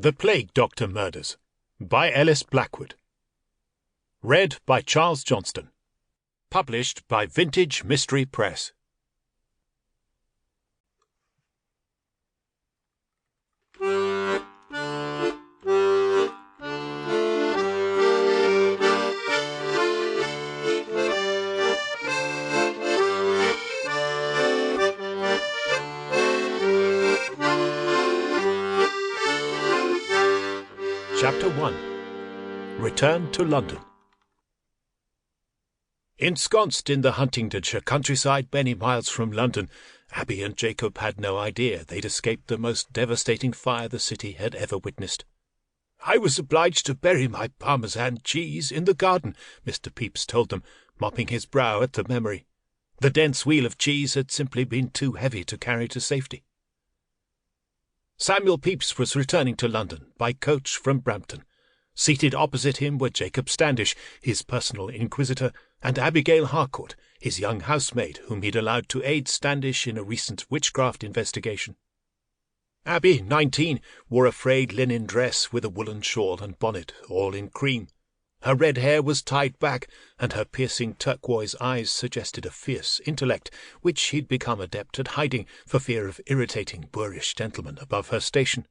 The Plague Doctor Murders by Ellis Blackwood. Read by Charles Johnston. Published by Vintage Mystery Press. Chapter 1. Return to London. Ensconced in the Huntingdonshire countryside many miles from London, Abby and Jacob had no idea they'd escaped the most devastating fire the city had ever witnessed. "I was obliged to bury my Parmesan cheese in the garden," Mr. Pepys told them, mopping his brow at the memory. The dense wheel of cheese had simply been too heavy to carry to safety. Samuel Pepys was returning to London by coach from Brampton. Seated opposite him were Jacob Standish, his personal inquisitor, and Abigail Harcourt, his young housemaid, whom he'd allowed to aid Standish in a recent witchcraft investigation. Abby, 19, wore a frayed linen dress with a woolen shawl and bonnet, all in cream. Her red hair was tied back, and her piercing turquoise eyes suggested a fierce intellect, which he'd become adept at hiding for fear of irritating boorish gentlemen above her station.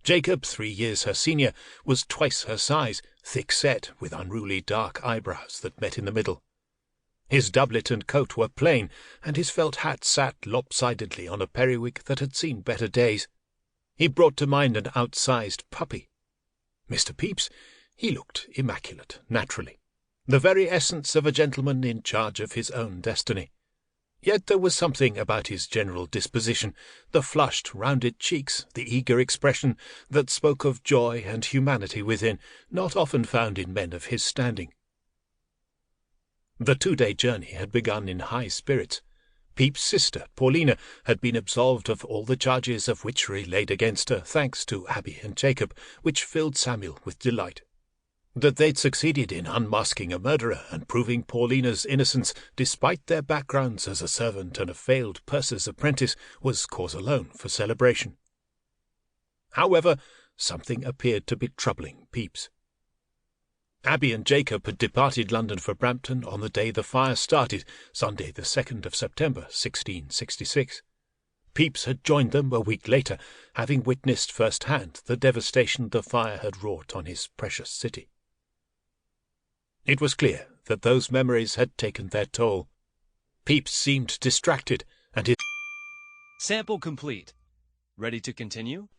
Jacob, 3 years her senior, was twice her size, thick-set, with unruly dark eyebrows that met in the middle. His doublet and coat were plain, and his felt hat sat lopsidedly on a periwig that had seen better days. He brought to mind an outsized puppy. Mr. Pepys, he looked immaculate, naturally, the very essence of a gentleman in charge of his own destiny. Yet there was something about his general disposition, the flushed, rounded cheeks, the eager expression that spoke of joy and humanity within, not often found in men of his standing. The 2-day journey had begun in high spirits. Pepys' sister, Paulina, had been absolved of all the charges of witchery laid against her, thanks to Abby and Jacob, which filled Samuel with delight. That they'd succeeded in unmasking a murderer and proving Paulina's innocence, despite their backgrounds as a servant and a failed purser's apprentice, was cause alone for celebration. However, something appeared to be troubling Pepys. Abby and Jacob had departed London for Brampton on the day the fire started, Sunday the 2nd of September, 1666. Pepys had joined them a week later, having witnessed firsthand the devastation the fire had wrought on his precious city. It was clear that those memories had taken their toll. Pepys seemed distracted, and his Sample complete. Ready to continue?